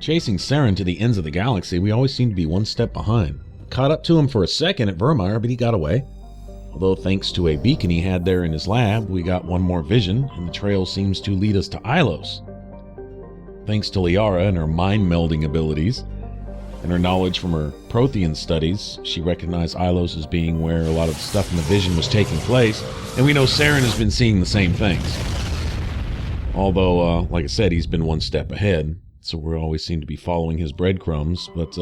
Chasing Saren to the ends of the galaxy, we always seem to be one step behind. Caught up to him for a second at Vermeer, but he got away. Although thanks to a beacon he had there in his lab, we got one more vision, and the trail seems to lead us to Ilos. Thanks to Liara and her mind-melding abilities, and her knowledge from her Prothean studies, she recognized Ilos as being where a lot of the stuff in the vision was taking place, and we know Saren has been seeing the same things. Although, like I said, he's been one step ahead, so we always seem to be following his breadcrumbs, but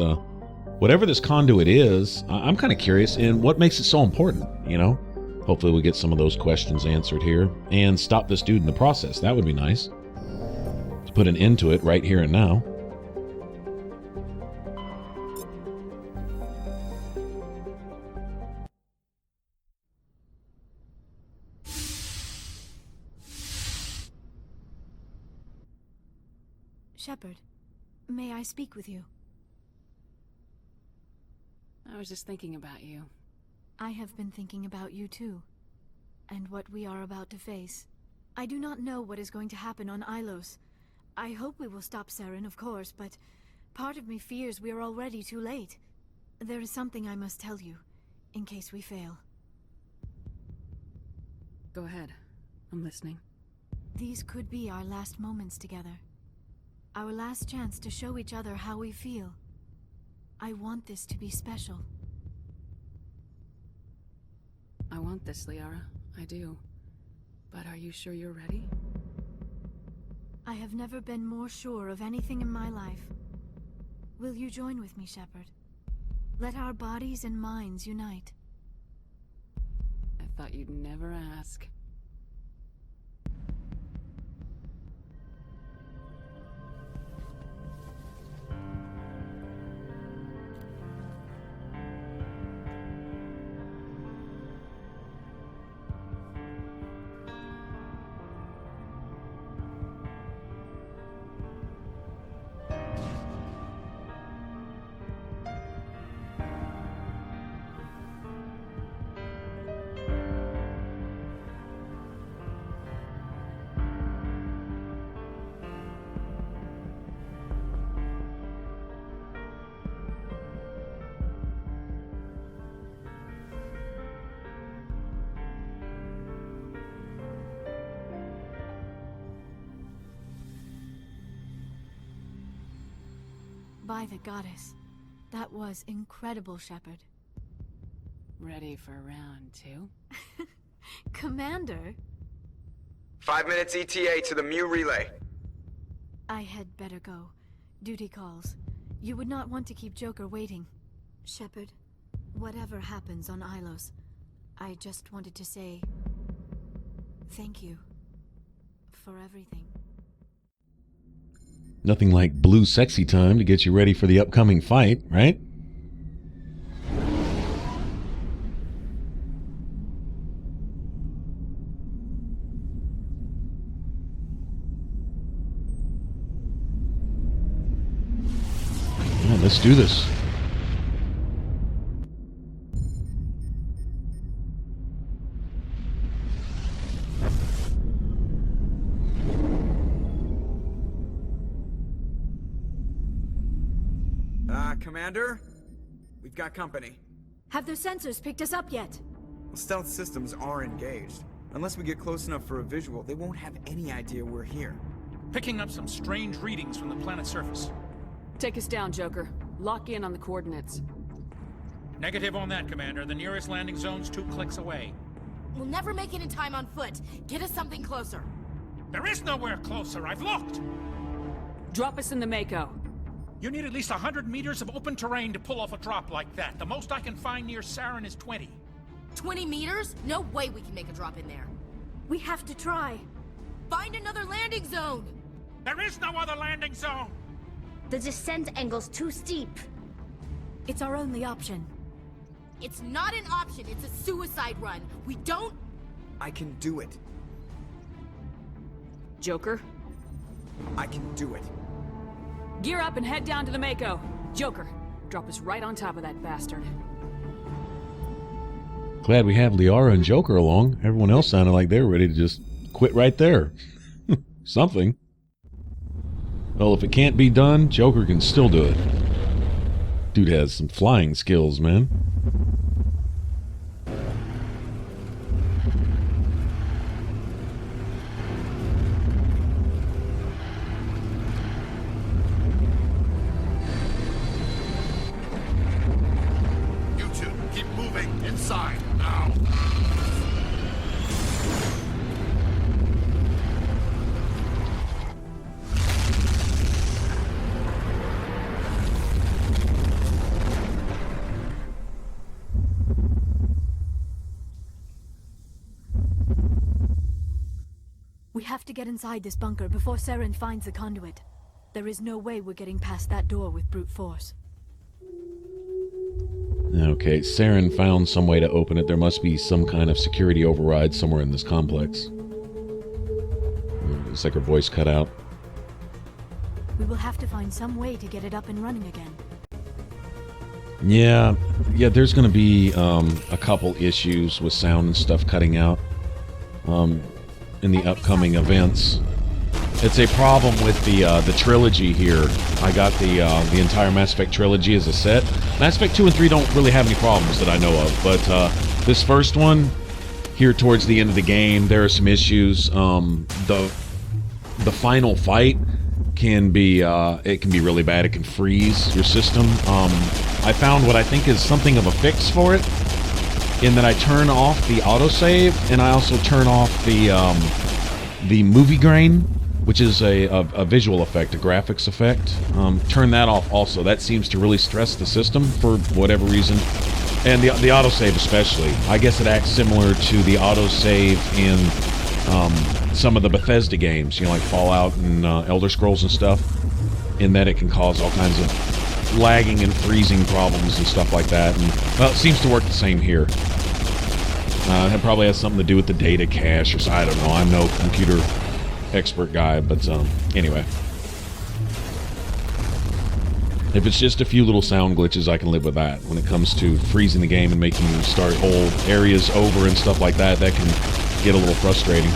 whatever this conduit is, I'm kind of curious in what makes it so important, you know? Hopefully we get some of those questions answered here, and stop this dude in the process. That would be nice. To put an end to it right here and now. Shepard, may I speak with you? I was just thinking about you. I have been thinking about you too, and what we are about to face. I do not know what is going to happen on Ilos. I hope we will stop Saren, of course, but part of me fears we are already too late. There is something I must tell you, in case we fail. Go ahead. I'm listening. These could be our last moments together. Our last chance to show each other how we feel. I want this to be special. I want this, Liara. I do. But are you sure you're ready? I have never been more sure of anything in my life. Will you join with me, Shepard? Let our bodies and minds unite. I thought you'd never ask. By the goddess. That was incredible, Shepard. Ready for round 2? Commander? 5 minutes ETA to the Mu relay. I had better go. Duty calls. You would not want to keep Joker waiting. Shepard, whatever happens on Ilos, I just wanted to say thank you for everything. Nothing like blue sexy time to get you ready for the upcoming fight, right? Yeah, let's do this. Commander? We've got company. Have their sensors picked us up yet? Well, stealth systems are engaged. Unless we get close enough for a visual, they won't have any idea we're here. Picking up some strange readings from the planet's surface. Take us down, Joker. Lock in on the coordinates. Negative on that, Commander. The nearest landing zone's 2 clicks away. We'll never make it in time on foot. Get us something closer. There is nowhere closer. I've looked. Drop us in the Mako. You need at least 100 meters of open terrain to pull off a drop like that. The most I can find near Saren is 20. 20 meters? No way we can make a drop in there. We have to try. Find another landing zone! There is no other landing zone! The descent angle's too steep. It's our only option. It's not an option, it's a suicide run. We don't... I can do it. Joker, I can do it. gear up and head down to the Mako. Joker, drop us right on top of that bastard. Glad we have Liara and Joker along. Everyone else sounded like they were ready to just quit right there. Something. Well, if it can't be done, Joker can still do it. Dude has some flying skills, man. You two, keep moving inside now. We have to get inside this bunker before Saren finds the conduit. There is no way we're getting past that door with brute force. Okay, Saren found some way to open it. There must be some kind of security override somewhere in this complex. Looks like her voice cut out. We will have to find some way to get it up and running again. Yeah, there's going to be a couple issues with sound and stuff cutting out in the upcoming events. It's a problem with the trilogy here. I got the entire Mass Effect trilogy as a set. Mass Effect 2 and 3 don't really have any problems that I know of, but this first one, here towards the end of the game, there are some issues. The final fight can be it can be really bad. It can freeze your system. I found what I think is something of a fix for it, in that I turn off the autosave, and I also turn off the movie grain, which is a visual effect, a graphics effect. Turn that off also. That seems to really stress the system for whatever reason. And the autosave especially. I guess it acts similar to the autosave in some of the Bethesda games, you know, like Fallout and Elder Scrolls and stuff, in that it can cause all kinds of lagging and freezing problems and stuff like that. And, well, it seems to work the same here. It probably has something to do with the data cache or so. I don't know. I'm no computer expert guy, but anyway. If it's just a few little sound glitches, I can live with that. When it comes to freezing the game and making you start whole areas over and stuff like that, that can get a little frustrating.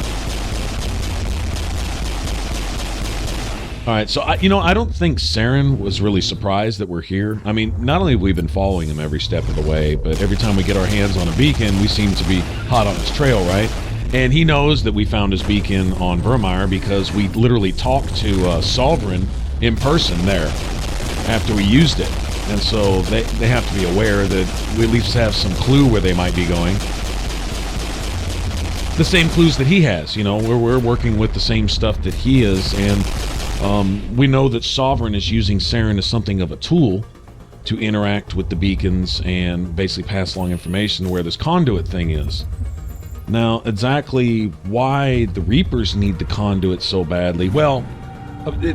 Alright, so I don't think Saren was really surprised that we're here. I mean, not only have we been following him every step of the way, but every time we get our hands on a beacon, we seem to be hot on his trail, right? And he knows that we found his beacon on Virmire because we literally talked to Sovereign in person there after we used it. And so they have to be aware that we at least have some clue where they might be going. The same clues that he has, you know, we're working with the same stuff that he is, and we know that Sovereign is using Saren as something of a tool to interact with the beacons and basically pass along information where this conduit thing is. Now, exactly why the Reapers need the conduit so badly, well,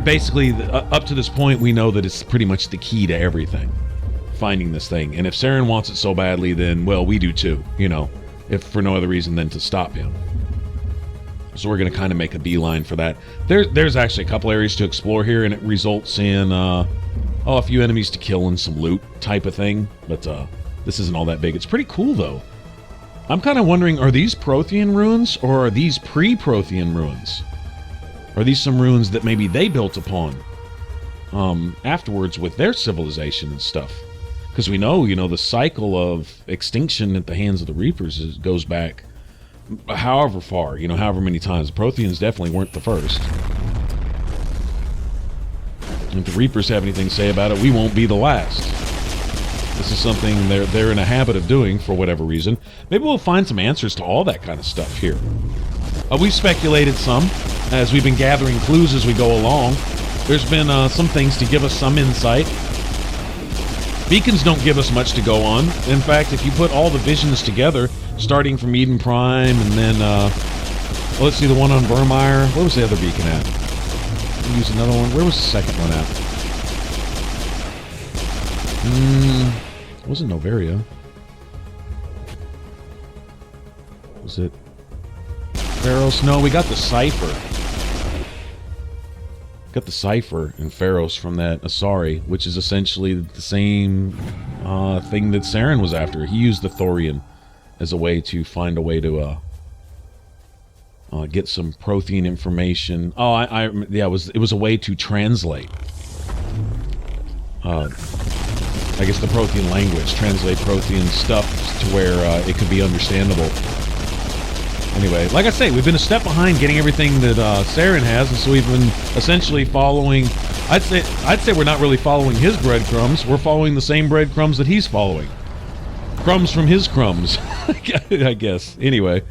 basically, up to this point, we know that it's pretty much the key to everything, finding this thing. And if Saren wants it so badly, then, well, we do too, you know, if for no other reason than to stop him. So we're going to kind of make a beeline for that. There's actually a couple areas to explore here, and it results in a few enemies to kill and some loot type of thing. But this isn't all that big. It's pretty cool, though. I'm kind of wondering, are these Prothean ruins, or are these pre-Prothean ruins? Are these some ruins that maybe they built upon afterwards with their civilization and stuff? Because we know, you know, the cycle of extinction at the hands of the Reapers goes back however far, you know, however many times. The Protheans definitely weren't the first. And if the Reapers have anything to say about it, we won't be the last. This is something they're in a habit of doing for whatever reason. Maybe we'll find some answers to all that kind of stuff here. We've speculated some, as we've been gathering clues as we go along. There's been some things to give us some insight. Beacons don't give us much to go on. In fact, if you put all the visions together, starting from Eden Prime, and then, well, let's see, the one on Virmire. Where was the other beacon at? We'll use another one. Where was the second one at? It wasn't Novaria. Was it Pharos? No, we got the Cipher. Got the Cipher in Pharos from that Asari, which is essentially the same thing that Saren was after. He used the Thorian as a way to find a way to get some Prothean information. Oh, yeah, it was a way to translate. I guess the Prothean language, translate Prothean stuff to where it could be understandable. Anyway, like I say, we've been a step behind getting everything that Saren has, and so we've been essentially following. I'd say we're not really following his breadcrumbs. We're following the same breadcrumbs that he's following. Crumbs from his crumbs, I guess. Anyway,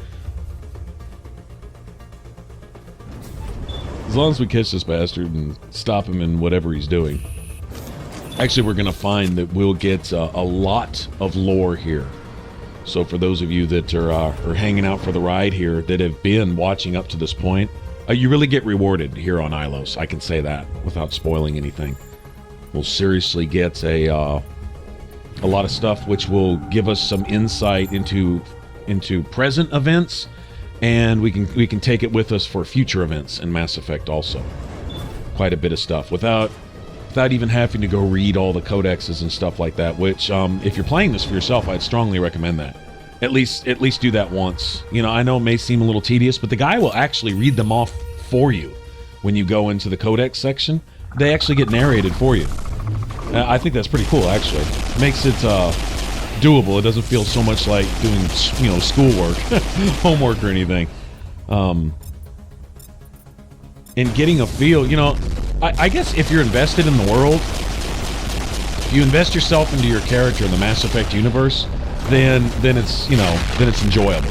as long as we catch this bastard and stop him in whatever he's doing. Actually, we're going to find that we'll get a lot of lore here. So for those of you that are hanging out for the ride here, that have been watching up to this point, you really get rewarded here on Ilos. I can say that without spoiling anything. We'll seriously get a lot of stuff which will give us some insight into present events, and we can take it with us for future events in Mass Effect also. Quite a bit of stuff without even having to go read all the codexes and stuff like that, which if you're playing this for yourself, I'd strongly recommend that. At least do that once. You know, I know it may seem a little tedious, but the guy will actually read them off for you when you go into the codex section. They actually get narrated for you. I think that's pretty cool, actually. It makes it doable. It doesn't feel so much like doing, you know, schoolwork, homework or anything. And getting a feel, you know, I guess if you're invested in the world, if you invest yourself into your character in the Mass Effect universe, then it's, you know, then it's enjoyable.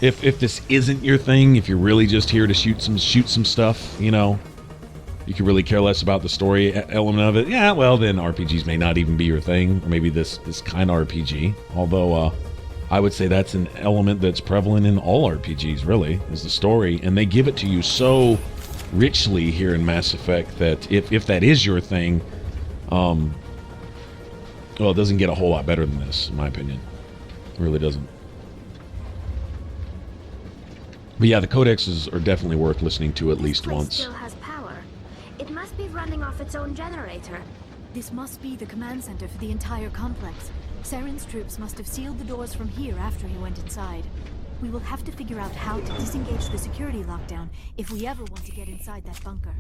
If this isn't your thing, if you're really just here to shoot some stuff, you know, you can really care less about the story element of it. Yeah, well, then RPGs may not even be your thing, or maybe this kind of RPG. Although I would say that's an element that's prevalent in all RPGs, really, is the story, and they give it to you so richly here in Mass Effect that if that is your thing, well, it doesn't get a whole lot better than this, in my opinion. It really doesn't. But yeah, the codexes are definitely worth listening to at least once. Still has power. It must be running off its own generator. This must be the command center for the entire complex. Saren's troops must have sealed the doors from here after he went inside. We will have to figure out how to disengage the security lockdown if we ever want to get inside that bunker.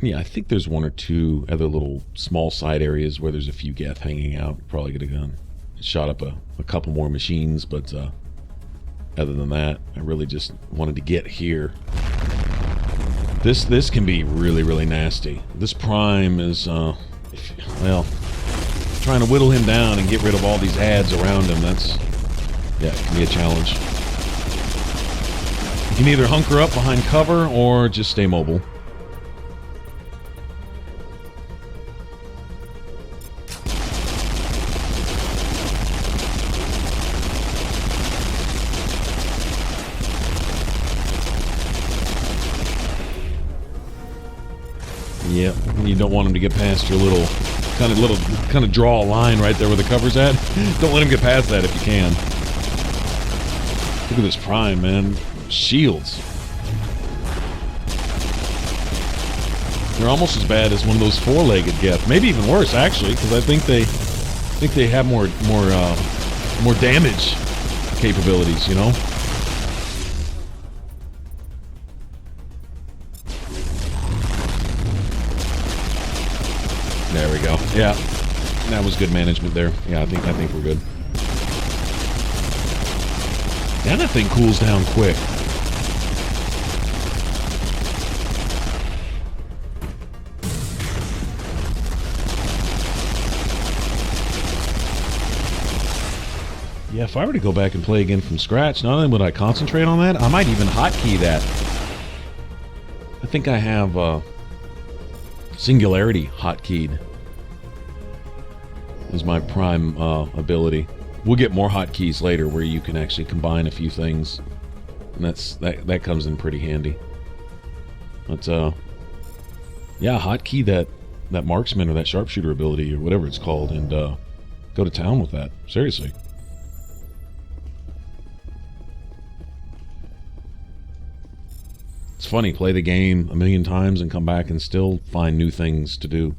Yeah, I think there's one or two other little small side areas where there's a few Geth hanging out. Probably get a gun. It shot up a couple more machines, but other than that, I really just wanted to get here. This can be really, really nasty. This Prime is, well, trying to whittle him down and get rid of all these ads around him. Yeah, it can be a challenge. You can either hunker up behind cover or just stay mobile. Yep, you don't want him to get past your little kind of draw a line right there where the cover's at. Don't let him get past that if you can. Look at this Prime, man. Shields. They're almost as bad as one of those four-legged Geth. Maybe even worse, actually, because I think they have more damage capabilities, you know? There we go. Yeah, that was good management there. Yeah, I think we're good. Yeah, that thing cools down quick. Yeah, if I were to go back and play again from scratch, not only would I concentrate on that, I might even hotkey that. I think I have Singularity hotkeyed is my Prime ability. We'll get more hotkeys later where you can actually combine a few things, and that comes in pretty handy. But yeah, hotkey that marksman or that sharpshooter ability or whatever it's called, and go to town with that. Seriously. It's funny, play the game a million times and come back and still find new things to do.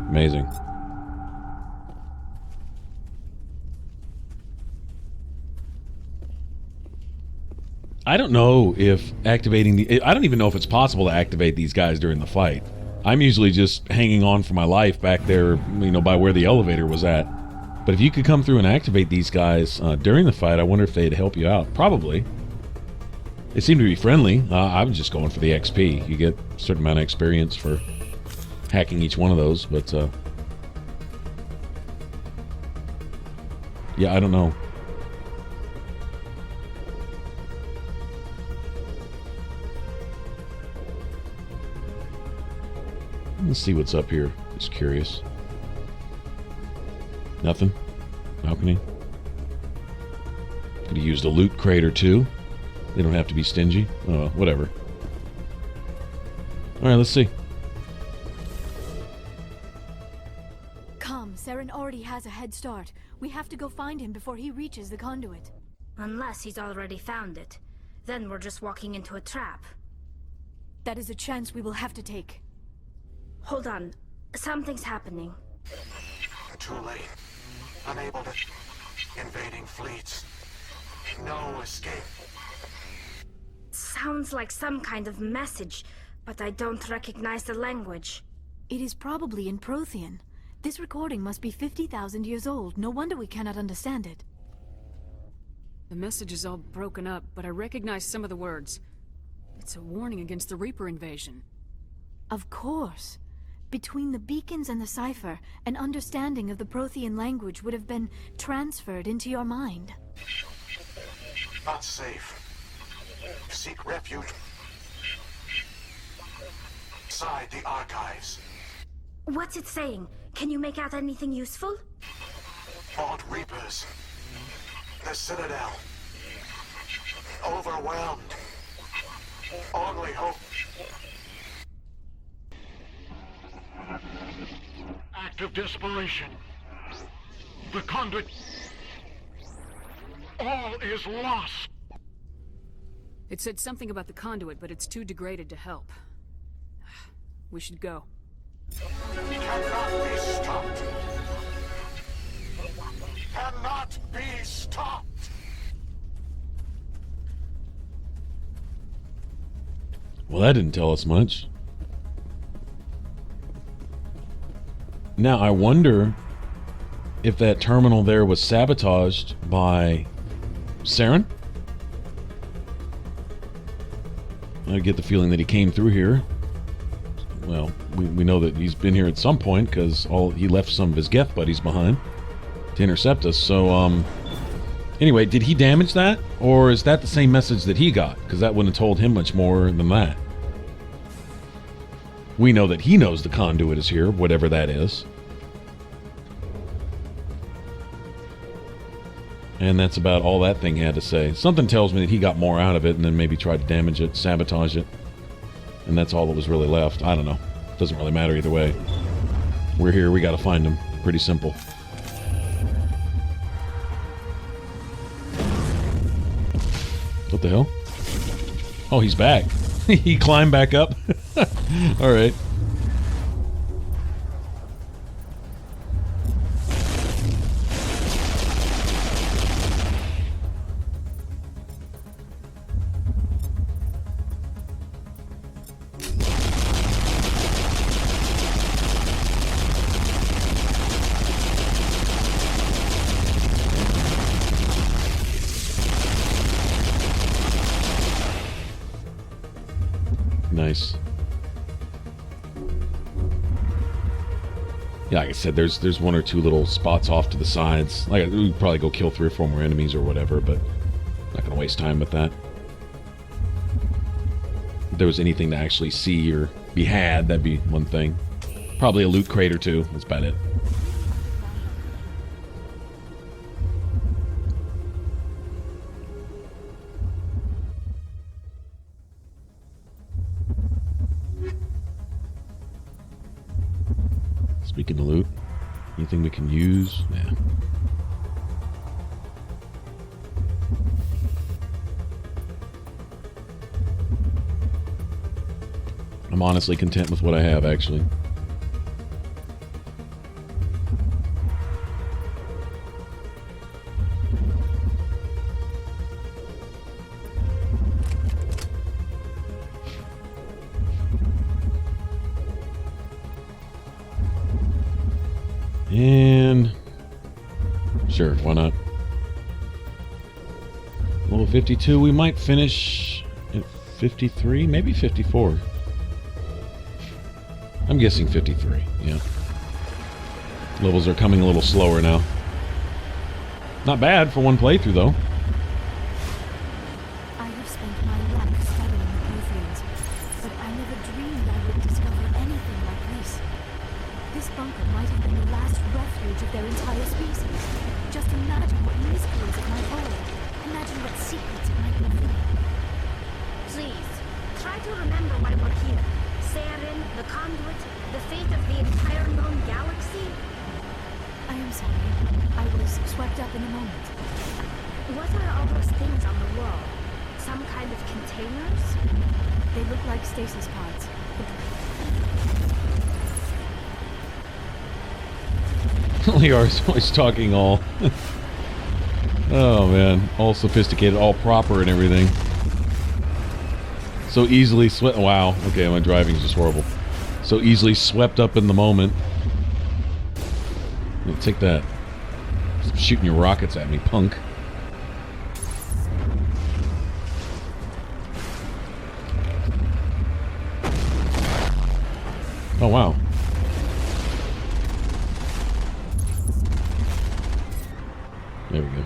Amazing. I don't know if activating the... I don't even know if it's possible to activate these guys during the fight. I'm usually just hanging on for my life back there, you know, by where the elevator was at. But if you could come through and activate these guys during the fight, I wonder if they'd help you out. Probably. They seem to be friendly. I'm just going for the XP. You get a certain amount of experience for hacking each one of those, but... yeah, I don't know. Let's see what's up here. Just curious. Nothing? Balcony? Could have used a loot crate or two. They don't have to be stingy. Oh, whatever. Alright, let's see. Come, Saren already has a head start. We have to go find him before he reaches the conduit. Unless he's already found it. Then we're just walking into a trap. That is a chance we will have to take. Hold on. Something's happening. Too late. Unable to... Invading fleets. No escape. Sounds like some kind of message, but I don't recognize the language. It is probably in Prothean. This recording must be 50,000 years old. No wonder we cannot understand it. The message is all broken up, but I recognize some of the words. It's a warning against the Reaper invasion. Of course. Between the beacons and the cipher, an understanding of the Prothean language would have been transferred into your mind. Not safe. Seek refuge. Inside the archives. What's it saying? Can you make out anything useful? Vault Reapers. The Citadel. Overwhelmed. Only hope. Act of desperation. The conduit. All is lost. It said something about the conduit, but it's too degraded to help. We should go. Cannot be stopped. Cannot be stopped. Well, that didn't tell us much. Now, I wonder if that terminal there was sabotaged by Saren. I get the feeling that he came through here. Well, we know that he's been here at some point because he left some of his Geth buddies behind to intercept us. So, anyway, did he damage that? Or is that the same message that he got? Because that wouldn't have told him much more than that. We know that he knows the conduit is here, whatever that is. And that's about all that thing had to say. Something tells me that he got more out of it and then maybe tried to damage it, sabotage it. And that's all that was really left. I don't know. Doesn't really matter either way. We're here, we gotta find him. Pretty simple. What the hell? Oh, he's back. He climbed back up. Alright. Nice. Yeah, like I said, there's one or two little spots off to the sides. Like, we could probably go kill 3 or 4 more enemies or whatever, but not gonna waste time with that. If there was anything to actually see or be had, that'd be one thing. Probably a loot crate or 2. That's about it. Speaking of loot, anything we can use? Yeah. I'm honestly content with what I have, actually. Sure, why not? Level 52, we might finish at 53, maybe 54. I'm guessing 53, yeah. Levels are coming a little slower now. Not bad for one playthrough, though. I have spent my life studying the Protheans, but I never dreamed I would discover anything like this. This bunker might have been the last refuge of their entire species. Just imagine what mysteries it might hold. Imagine what secrets it might reveal. Please, try to remember why we're here. Saren, the conduit, the fate of the entire known galaxy. I am sorry. I was swept up in a moment. What are all those things on the wall? Some kind of containers? They look like stasis pods. Liar's always talking all... oh man, all sophisticated, all proper and everything. So easily swept... Wow, okay, my driving is just horrible. So easily swept up in the moment. Yeah, take that. Stop shooting your rockets at me, punk. Oh, wow. There we go.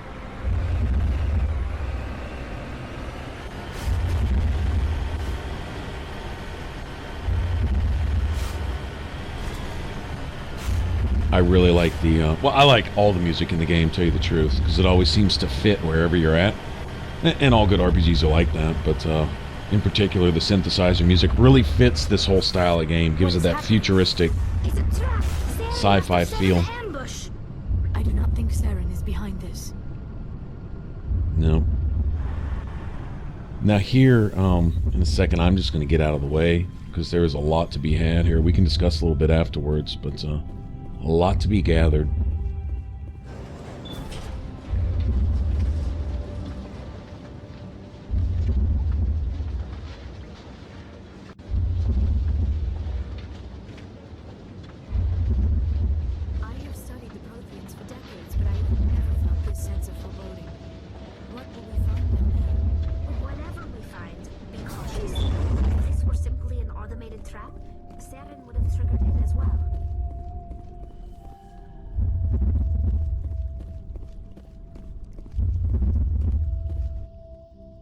I really like the, well, I like all the music in the game, to tell you the truth, because it always seems to fit wherever you're at. And all good RPGs are like that, but in particular, the synthesizer music really fits this whole style of game, gives it that futuristic sci-fi feel. I do not think Saren is behind this. No. Now here, in a second, I'm just going to get out of the way, because there is a lot to be had here. We can discuss a little bit afterwards, but a lot to be gathered. I have studied the Protheans for decades, but I have never felt this sense of foreboding. What will we find down there? Whatever we find, be cautious. If this were simply an automated trap, Saren would have triggered it as well.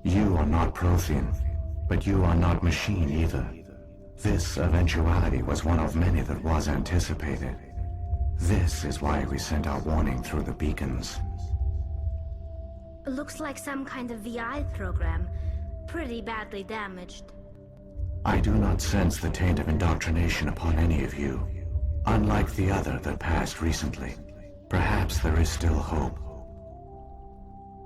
You are not Prothean, but you are not machine either. This eventuality was one of many that was anticipated. This is why we sent our warning through the beacons. Looks like some kind of VI program. Pretty badly damaged. I do not sense the taint of indoctrination upon any of you. Unlike the other that passed recently. Perhaps there is still hope.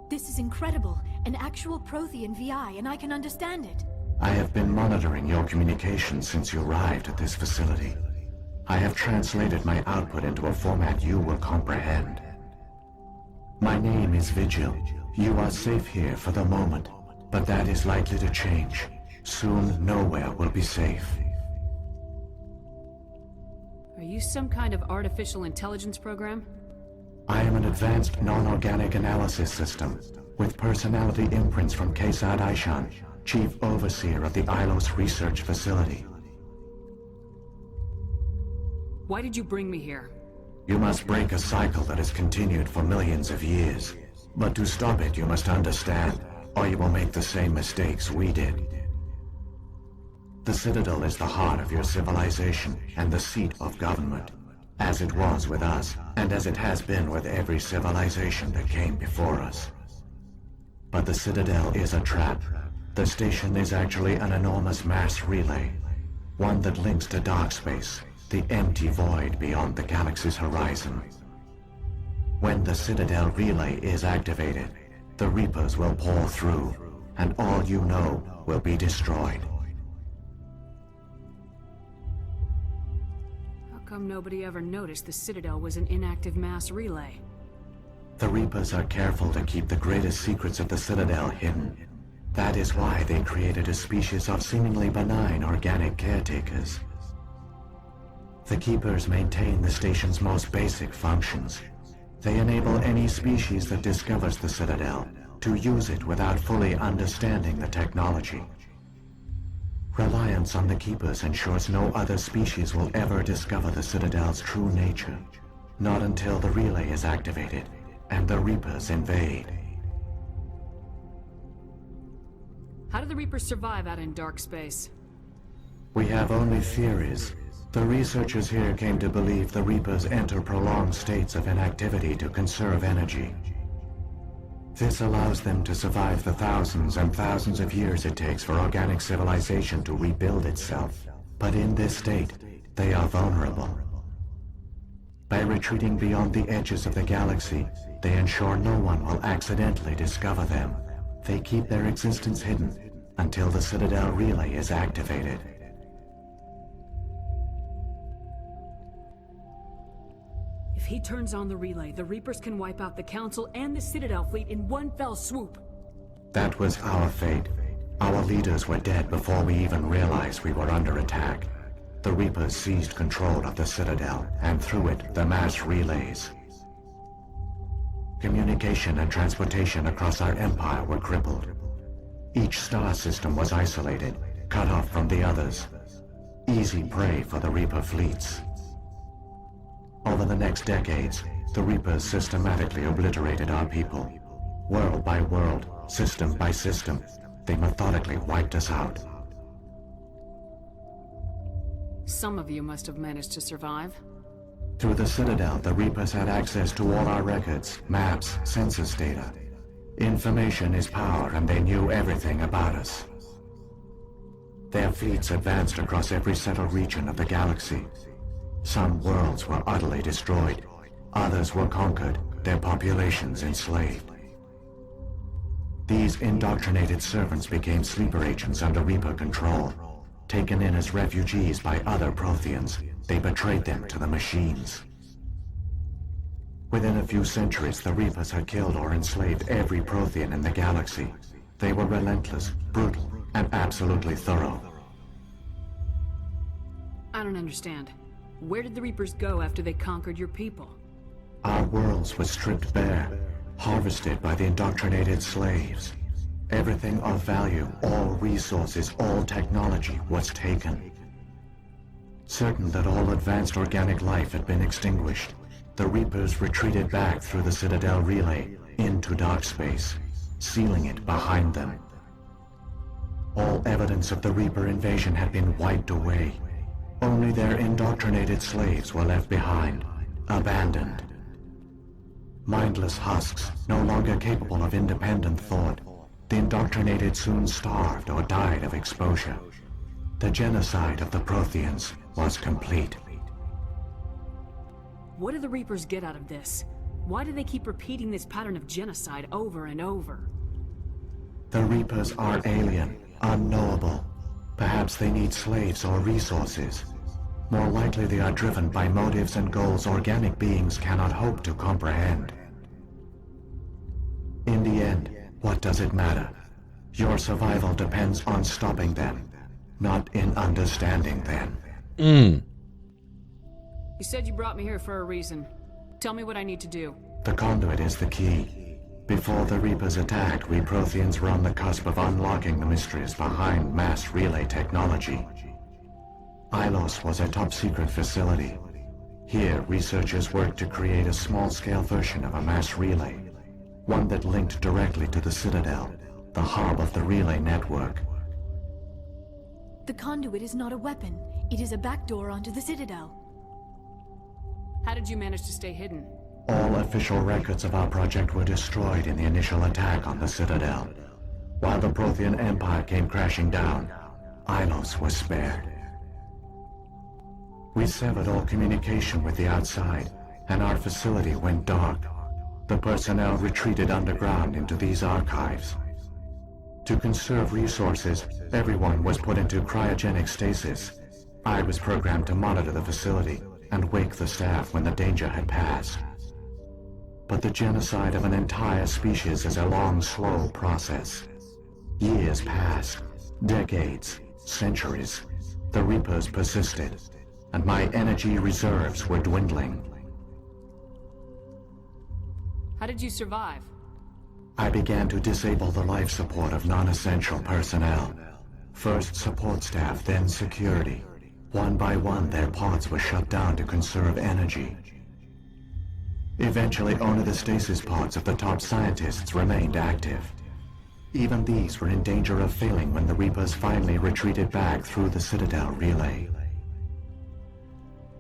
This is incredible. An actual Prothean VI, and I can understand it. I have been monitoring your communications since you arrived at this facility. I have translated my output into a format you will comprehend. My name is Vigil. You are safe here for the moment, but that is likely to change. Soon, nowhere will be safe. Are you some kind of artificial intelligence program? I am an advanced non-organic analysis system, with personality imprints from Kesad Aishan, Chief Overseer of the Ilos Research Facility. Why did you bring me here? You must break a cycle that has continued for millions of years. But to stop it, you must understand, or you will make the same mistakes we did. The Citadel is the heart of your civilization and the seat of government, as it was with us, and as it has been with every civilization that came before us. But the Citadel is a trap. The station is actually an enormous mass relay, one that links to dark space, the empty void beyond the galaxy's horizon. When the Citadel relay is activated, the Reapers will pour through, and all you know will be destroyed. How come nobody ever noticed the Citadel was an inactive mass relay? The Reapers are careful to keep the greatest secrets of the Citadel hidden. That is why they created a species of seemingly benign organic caretakers. The Keepers maintain the station's most basic functions. They enable any species that discovers the Citadel to use it without fully understanding the technology. Reliance on the Keepers ensures no other species will ever discover the Citadel's true nature, not until the relay is activated and the Reapers invade. How do the Reapers survive out in dark space? We have only theories. The researchers here came to believe the Reapers enter prolonged states of inactivity to conserve energy. This allows them to survive the thousands and thousands of years it takes for organic civilization to rebuild itself. But in this state, they are vulnerable. By retreating beyond the edges of the galaxy, they ensure no one will accidentally discover them. They keep their existence hidden until the Citadel relay is activated. If he turns on the relay, the Reapers can wipe out the Council and the Citadel fleet in one fell swoop. That was our fate. Our leaders were dead before we even realized we were under attack. The Reapers seized control of the Citadel, and through it, the mass relays. Communication and transportation across our empire were crippled. Each star system was isolated, cut off from the others. Easy prey for the Reaper fleets. Over the next decades, the Reapers systematically obliterated our people. World by world, system by system, they methodically wiped us out. Some of you must have managed to survive. Through the Citadel, the Reapers had access to all our records, maps, census data. Information is power, and they knew everything about us. Their fleets advanced across every settled region of the galaxy. Some worlds were utterly destroyed. Others were conquered, their populations enslaved. These indoctrinated servants became sleeper agents under Reaper control. Taken in as refugees by other Protheans, they betrayed them to the machines. Within a few centuries, the Reapers had killed or enslaved every Prothean in the galaxy. They were relentless, brutal, and absolutely thorough. I don't understand. Where did the Reapers go after they conquered your people? Our worlds were stripped bare, harvested by the indoctrinated slaves. Everything of value, all resources, all technology was taken. Certain that all advanced organic life had been extinguished, the Reapers retreated back through the Citadel relay into dark space, sealing it behind them. All evidence of the Reaper invasion had been wiped away. Only their indoctrinated slaves were left behind, abandoned. Mindless husks, no longer capable of independent thought, the indoctrinated soon starved or died of exposure. The genocide of the Protheans was complete. What do the Reapers get out of this? Why do they keep repeating this pattern of genocide over and over? The Reapers are alien, unknowable. Perhaps they need slaves or resources. More likely they are driven by motives and goals organic beings cannot hope to comprehend. In the end, what does it matter? Your survival depends on stopping them, not in understanding them. You said you brought me here for a reason. Tell me what I need to do. The conduit is the key. Before the Reapers attacked, we Protheans were on the cusp of unlocking the mysteries behind mass relay technology. Ilos was a top-secret facility. Here, researchers worked to create a small-scale version of a mass relay, one that linked directly to the Citadel, the hub of the relay network. The conduit is not a weapon. It is a backdoor onto the Citadel. How did you manage to stay hidden? All official records of our project were destroyed in the initial attack on the Citadel. While the Prothean Empire came crashing down, Ilos was spared. We severed all communication with the outside, and our facility went dark. The personnel retreated underground into these archives. To conserve resources, everyone was put into cryogenic stasis. I was programmed to monitor the facility and wake the staff when the danger had passed. But the genocide of an entire species is a long, slow process. Years passed, decades, centuries. The Reapers persisted, and my energy reserves were dwindling. How did you survive? I began to disable the life support of non-essential personnel. First support staff, then security. One by one, their pods were shut down to conserve energy. Eventually, only the stasis pods of the top scientists remained active. Even these were in danger of failing when the Reapers finally retreated back through the Citadel relay.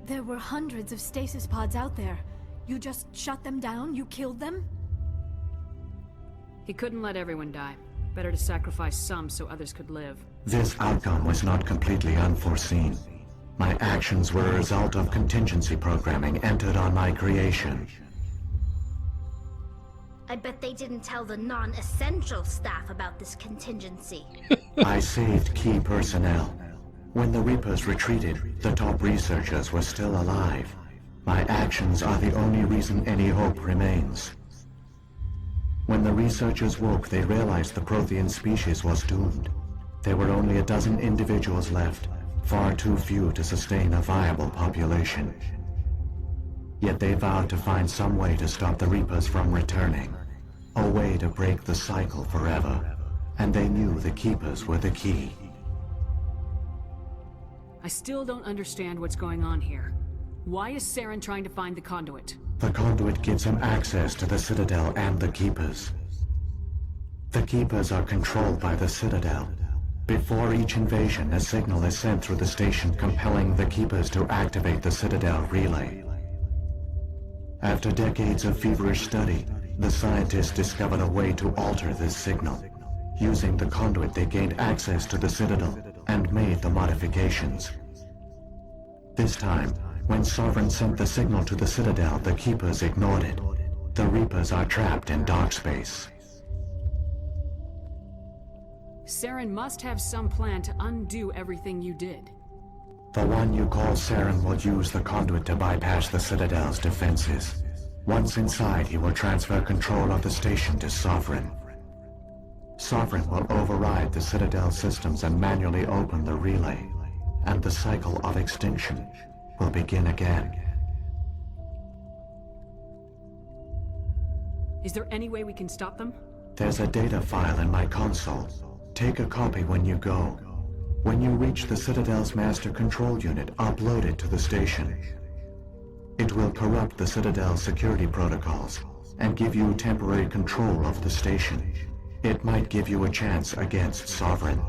There were hundreds of stasis pods out there. You just shut them down? You killed them? He couldn't let everyone die. Better to sacrifice some so others could live. This outcome was not completely unforeseen. My actions were a result of contingency programming entered on my creation. I bet they didn't tell the non-essential staff about this contingency. I saved key personnel. When the Reapers retreated, the top researchers were still alive. My actions are the only reason any hope remains. When the researchers woke, they realized the Prothean species was doomed. There were only a dozen individuals left, far too few to sustain a viable population. Yet they vowed to find some way to stop the Reapers from returning. A way to break the cycle forever. And they knew the Keepers were the key. I still don't understand what's going on here. Why is Saren trying to find the conduit? The conduit gives him access to the Citadel and the Keepers. The Keepers are controlled by the Citadel. Before each invasion, a signal is sent through the station compelling the Keepers to activate the Citadel relay. After decades of feverish study, the scientists discovered a way to alter this signal. Using the conduit, they gained access to the Citadel and made the modifications. This time, when Sovereign sent the signal to the Citadel, the Keepers ignored it. The Reapers are trapped in dark space. Saren must have some plan to undo everything you did. The one you call Saren will use the conduit to bypass the Citadel's defenses. Once inside, he will transfer control of the station to Sovereign. Sovereign will override the Citadel systems and manually open the relay, and the cycle of extinction will begin again. Is there any way we can stop them? There's a data file in my console. Take a copy when you go. When you reach the Citadel's master control unit, upload it to the station. It will corrupt the Citadel's security protocols and give you temporary control of the station. It might give you a chance against Sovereign.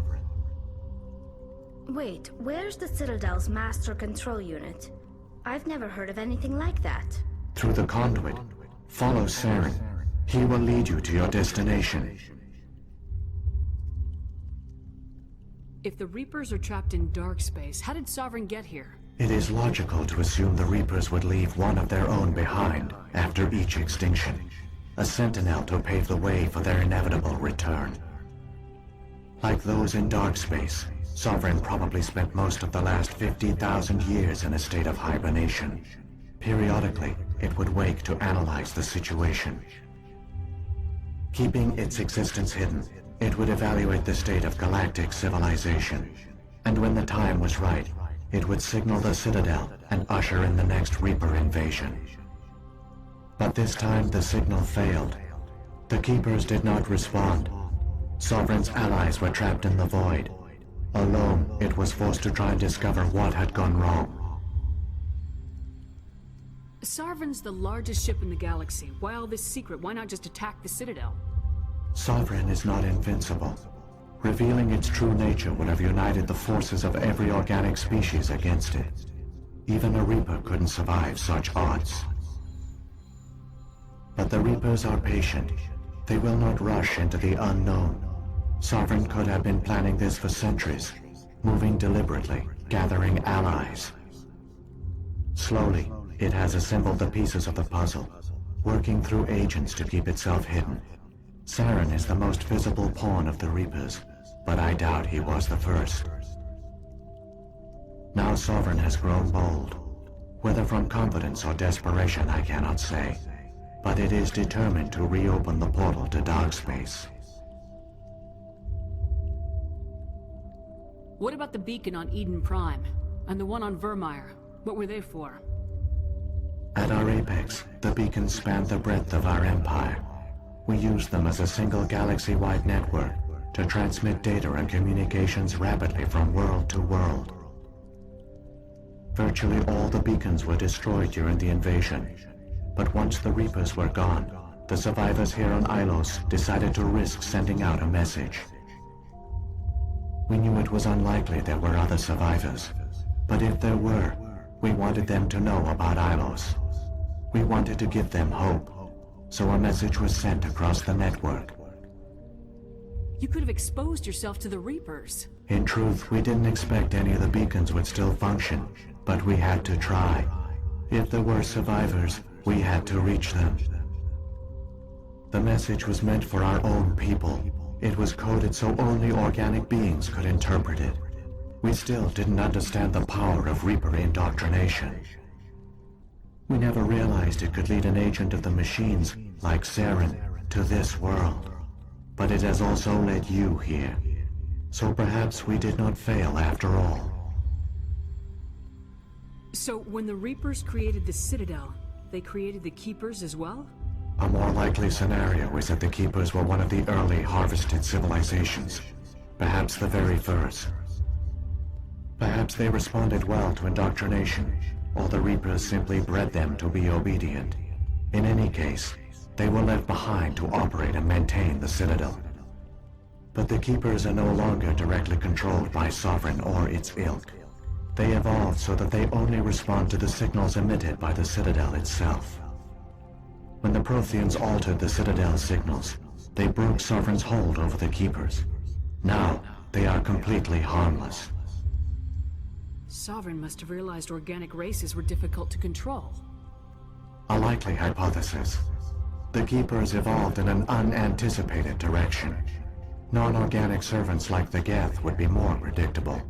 Wait, where's the Citadel's master control unit? I've never heard of anything like that. Through the conduit, follow Saren. He will lead you to your destination. If the Reapers are trapped in dark space, how did Sovereign get here? It is logical to assume the Reapers would leave one of their own behind after each extinction. A sentinel to pave the way for their inevitable return. Like those in dark space, Sovereign probably spent most of the last 50,000 years in a state of hibernation. Periodically, it would wake to analyze the situation. Keeping its existence hidden, it would evaluate the state of galactic civilization. And when the time was right, it would signal the Citadel and usher in the next Reaper invasion. But this time the signal failed. The Keepers did not respond. Sovereign's allies were trapped in the void. Alone, it was forced to try and discover what had gone wrong. Sovereign's the largest ship in the galaxy. Why all this secret? Why not just attack the Citadel? Sovereign is not invincible. Revealing its true nature would have united the forces of every organic species against it. Even a Reaper couldn't survive such odds. But the Reapers are patient. They will not rush into the unknown. Sovereign could have been planning this for centuries, moving deliberately, gathering allies. Slowly, it has assembled the pieces of the puzzle, working through agents to keep itself hidden. Saren is the most visible pawn of the Reapers, but I doubt he was the first. Now Sovereign has grown bold. Whether from confidence or desperation, I cannot say. But it is determined to reopen the portal to dark space. What about the beacon on Eden Prime? And the one on Vermeer? What were they for? At our apex, the beacons spanned the breadth of our empire. We used them as a single galaxy-wide network to transmit data and communications rapidly from world to world. Virtually all the beacons were destroyed during the invasion, but once the Reapers were gone, the survivors here on Ilos decided to risk sending out a message. We knew it was unlikely there were other survivors, but if there were, we wanted them to know about Ilos. We wanted to give them hope, so a message was sent across the network. You could have exposed yourself to the Reapers. In truth, we didn't expect any of the beacons would still function, but we had to try. If there were survivors, we had to reach them. The message was meant for our own people. It was coded so only organic beings could interpret it. We still didn't understand the power of Reaper indoctrination. We never realized it could lead an agent of the machines, like Saren, to this world. But it has also led you here. So perhaps we did not fail after all. So when the Reapers created the Citadel, they created the Keepers as well? A more likely scenario is that the Keepers were one of the early harvested civilizations. Perhaps the very first. Perhaps they responded well to indoctrination, or the Reapers simply bred them to be obedient. In any case, they were left behind to operate and maintain the Citadel. But the Keepers are no longer directly controlled by Sovereign or its ilk. They evolved so that they only respond to the signals emitted by the Citadel itself. When the Protheans altered the Citadel's signals, they broke Sovereign's hold over the Keepers. Now, they are completely harmless. Sovereign must have realized organic races were difficult to control. A likely hypothesis. The Keepers evolved in an unanticipated direction. Non-organic servants like the Geth would be more predictable.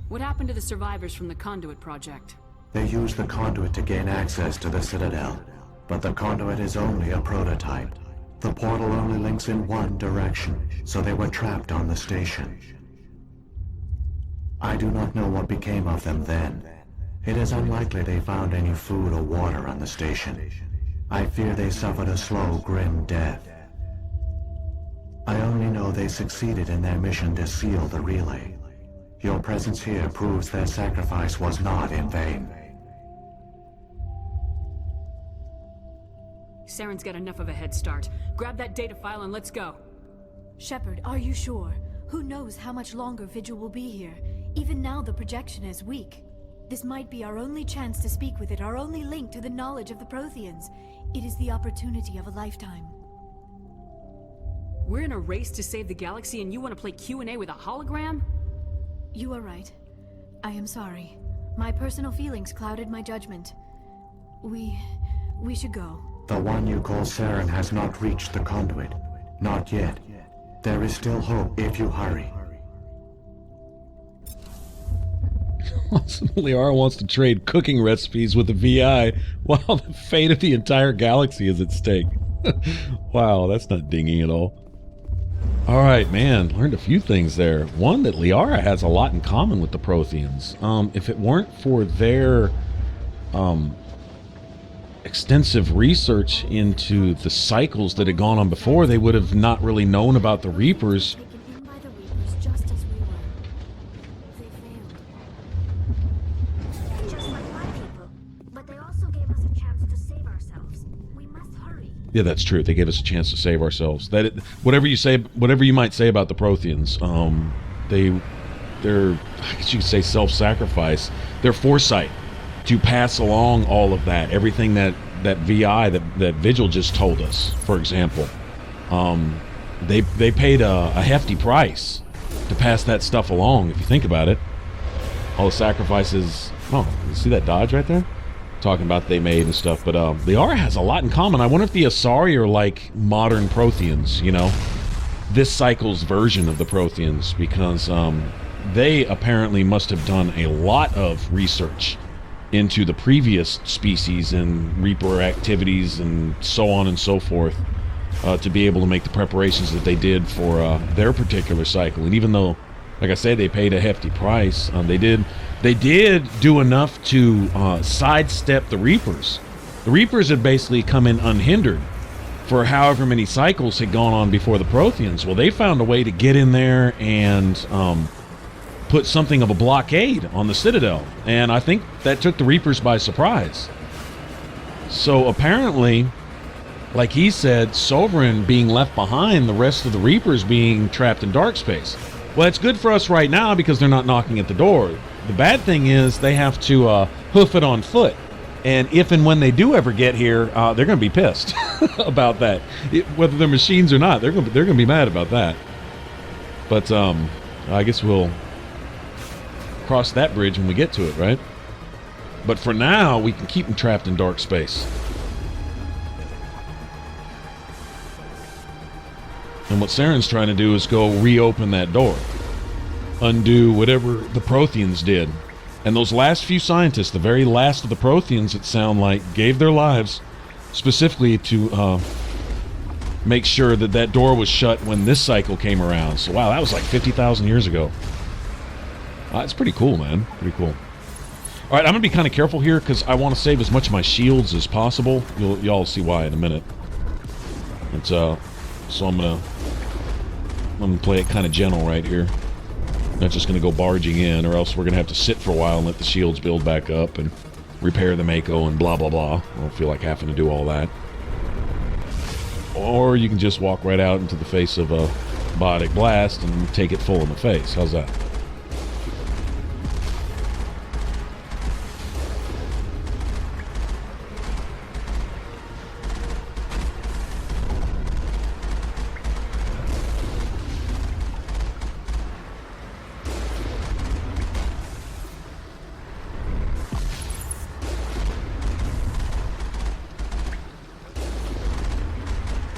What happened to the survivors from the Conduit project? They used the Conduit to gain access to the Citadel, but the Conduit is only a prototype. The portal only links in one direction, so they were trapped on the station. I do not know what became of them then. It is unlikely they found any food or water on the station. I fear they suffered a slow, grim death. I only know they succeeded in their mission to seal the relay. Your presence here proves their sacrifice was not in vain. Saren's got enough of a head start. Grab that data file and let's go. Shepard, are you sure? Who knows how much longer Vigil will be here? Even now the projection is weak. This might be our only chance to speak with it, our only link to the knowledge of the Protheans. It is the opportunity of a lifetime. We're in a race to save the galaxy and you want to play Q&A with a hologram? You are right. I am sorry. My personal feelings clouded my judgment. We should go. The one you call Saren has not reached the Conduit. Not yet. There is still hope if you hurry. Liara wants to trade cooking recipes with the VI while the fate of the entire galaxy is at stake. Wow, that's not dingy at all. Alright, man, learned a few things there. One, that Liara has a lot in common with the Protheans. If it weren't for their extensive research into the cycles that had gone on before, they would have not really known about the Reapers. Taken in by the Reapers just as we were. They failed. Just like my people. But they also gave us a chance to save ourselves. We must hurry. Yeah, that's true. They gave us a chance to save ourselves. Whatever you might say about the Protheans, they're, I guess you could say, self-sacrifice. Their foresight to pass along all of that, everything that VI, that Vigil just told us, for example. They paid a hefty price to pass that stuff along, if you think about it. All the sacrifices. Oh, you see that dodge right there? Talking about they made and stuff, but Liara has a lot in common. I wonder if the Asari are like modern Protheans, you know? This cycle's version of the Protheans, because they apparently must have done a lot of research into the previous species and Reaper activities and so on and so forth to be able to make the preparations that they did for their particular cycle. And even though, like I say, they paid a hefty price, they they did do enough to sidestep the Reapers. The Reapers had basically come in unhindered for however many cycles had gone on before the Protheans. Well, they found a way to get in there and put something of a blockade on the Citadel, and I think that took the Reapers by surprise. So apparently, like he said, Sovereign being left behind, the rest of the Reapers being trapped in dark space. Well, it's good for us right now because they're not knocking at the door. The bad thing is they have to hoof it on foot. And if and when they do ever get here, they're going to be pissed about that. Whether they're machines or not, they're going to be mad about that. But I guess we'll cross that bridge when we get to it, right? But for now, we can keep them trapped in dark space. And what Saren's trying to do is go reopen that door. Undo whatever the Protheans did. And those last few scientists, the very last of the Protheans, it sound like, gave their lives specifically to make sure that that door was shut when this cycle came around. So, wow, that was like 50,000 years ago. It's pretty cool, man. Pretty cool. All right, I'm going to be kind of careful here because I want to save as much of my shields as possible. Y'all see why in a minute. It's, so I'm going to play it kind of gentle right here. Not just going to go barging in, or else we're going to have to sit for a while and let the shields build back up and repair the Mako and blah, blah, blah. I don't feel like having to do all that. Or you can just walk right out into the face of a biotic blast and take it full in the face. How's that?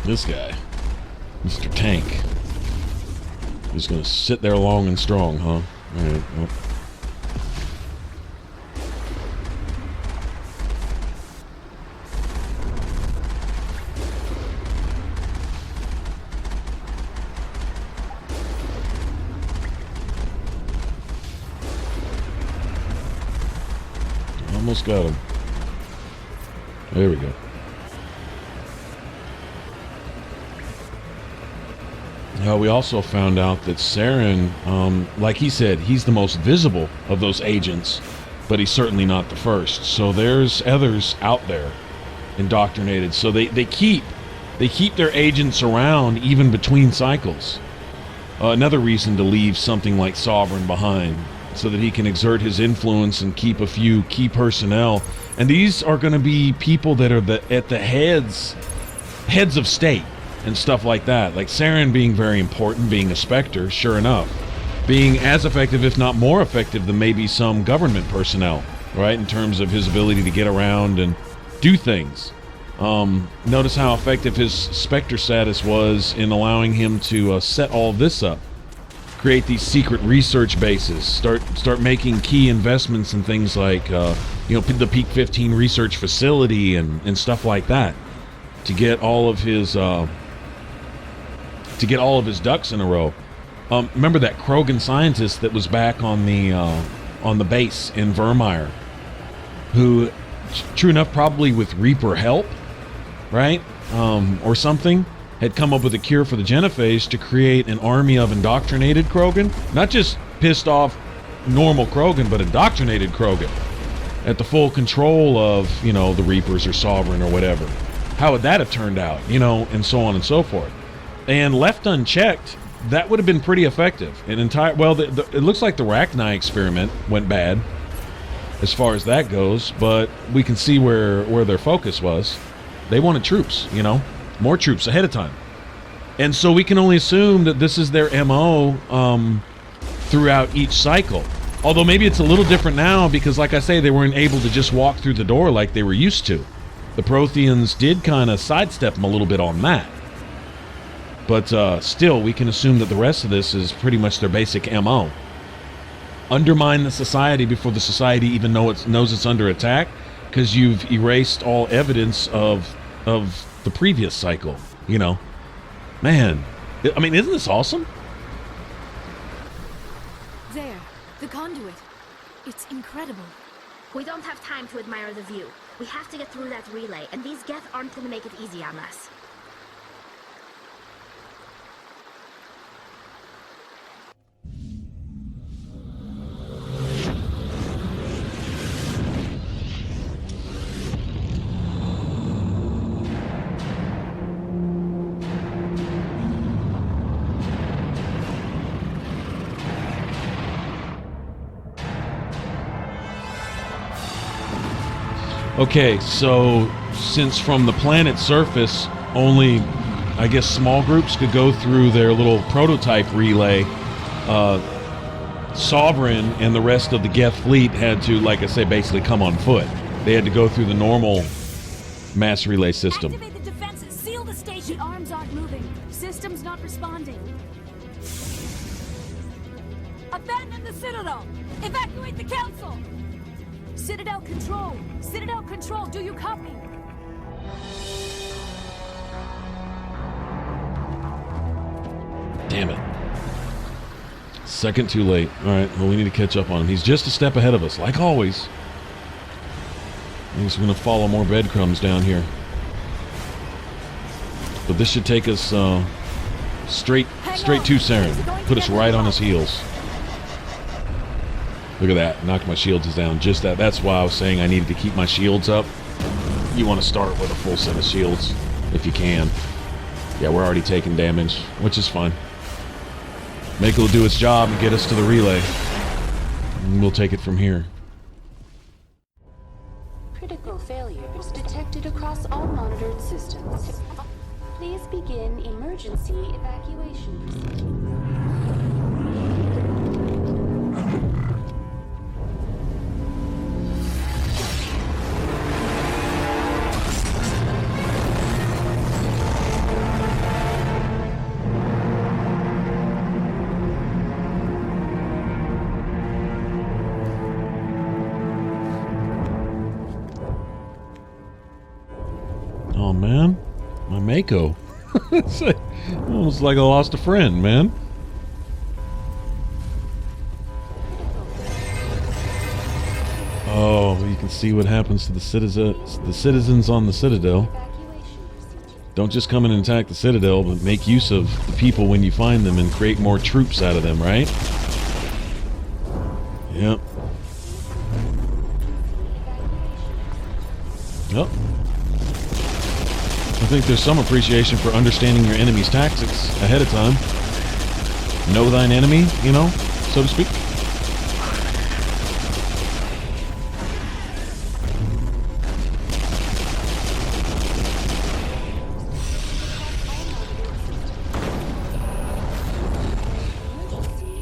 This guy, Mr. Tank, is going to sit there long and strong, huh? All right, well. Almost got him. There we go. We also found out that Saren, like he said, he's the most visible of those agents, but he's certainly not the first. So there's others out there indoctrinated. So they keep their agents around even between cycles. Another reason to leave something like Sovereign behind, so that he can exert his influence and keep a few key personnel. And these are going to be people that are at the heads of state and stuff like that. Like Saren being very important, being a Spectre, sure enough. Being as effective, if not more effective, than maybe some government personnel, right? In terms of his ability to get around and do things. Notice how effective his Spectre status was in allowing him to set all this up. Create these secret research bases. Start making key investments in things like, the Peak 15 research facility and stuff like that. To get all of his ducks in a row. Remember that Krogan scientist that was back on the base in Vermeer, who, true enough, probably with Reaper help, right, or something, had come up with a cure for the genophage to create an army of indoctrinated Krogan, not just pissed off normal Krogan, but indoctrinated Krogan, at the full control of the Reapers or Sovereign or whatever. How would that have turned out, and so on and so forth. And left unchecked, that would have been pretty effective. It looks like the Rachni experiment went bad as far as that goes, but we can see where their focus was. They wanted troops, more troops ahead of time. And so we can only assume that this is their MO throughout each cycle. Although maybe it's a little different now because, like I say, they weren't able to just walk through the door like they were used to. The Protheans did kind of sidestep them a little bit on that. But still, we can assume that the rest of this is pretty much their basic MO. Undermine the society before the society even knows it's under attack, because you've erased all evidence of the previous cycle, Man, I mean, isn't this awesome? There, the conduit. It's incredible. We don't have time to admire the view. We have to get through that relay, and these Geth aren't gonna make it easy on us. Okay, so since from the planet's surface, only, I guess, small groups could go through their little prototype relay, Sovereign and the rest of the Geth fleet had to, like I say, basically come on foot. They had to go through the normal mass relay system. Activate the defenses. Seal the station. The arms aren't moving. Systems not responding. Abandon the Citadel. Evacuate the Council. Citadel Control! Citadel Control, do you copy? Damn it. Second too late. Alright, well, we need to catch up on him. He's just a step ahead of us, like always. I guess we're going to follow more breadcrumbs down here. But this should take us straight to Saren. Put us right on his heels. Look at that. Knocked my shields down. Just that. That's why I was saying I needed to keep my shields up. You want to start with a full set of shields if you can. Yeah, we're already taking damage, which is fine. Mako will do its job and get us to the relay. And we'll take it from here. Critical failures detected across all monitored systems. Please begin emergency evacuation procedure. Oh man, my Mako. It's like, almost like I lost a friend, man. Oh, you can see what happens to the citizens on the Citadel. Don't just come in and attack the Citadel, but make use of the people when you find them and create more troops out of them, right? Yep. Yep. I think there's some appreciation for understanding your enemy's tactics ahead of time. Know thine enemy, you know, so to speak.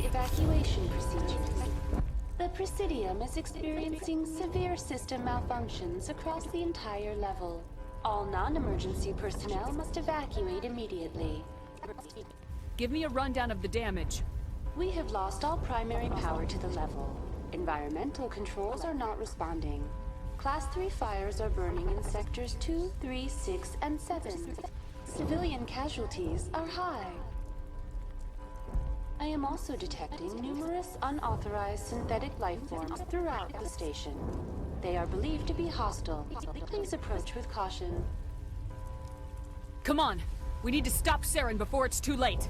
Evacuation procedures. The Presidium is experiencing severe system malfunctions across the entire level. All non-emergency personnel must evacuate immediately. Give me a rundown of the damage. We have lost all primary power to the level. Environmental controls are not responding. Class 3 fires are burning in sectors 2, 3, 6, and 7. Civilian casualties are high. I am also detecting numerous unauthorized synthetic life forms throughout the station. They are believed to be hostile. Please approach with caution. Come on! We need to stop Saren before it's too late!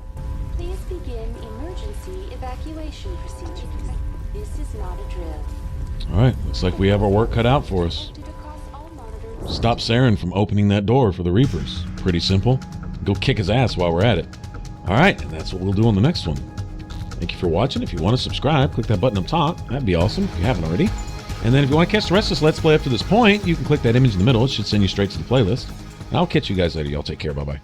Please begin emergency evacuation procedures. This is not a drill. Alright, looks like we have our work cut out for us. Stop Saren from opening that door for the Reapers. Pretty simple. Go kick his ass while we're at it. Alright, and that's what we'll do on the next one. Thank you for watching. If you want to subscribe, click that button up top. That'd be awesome if you haven't already. And then if you want to catch the rest of this Let's Play up to this point, you can click that image in the middle. It should send you straight to the playlist. And I'll catch you guys later. Y'all take care. Bye-bye.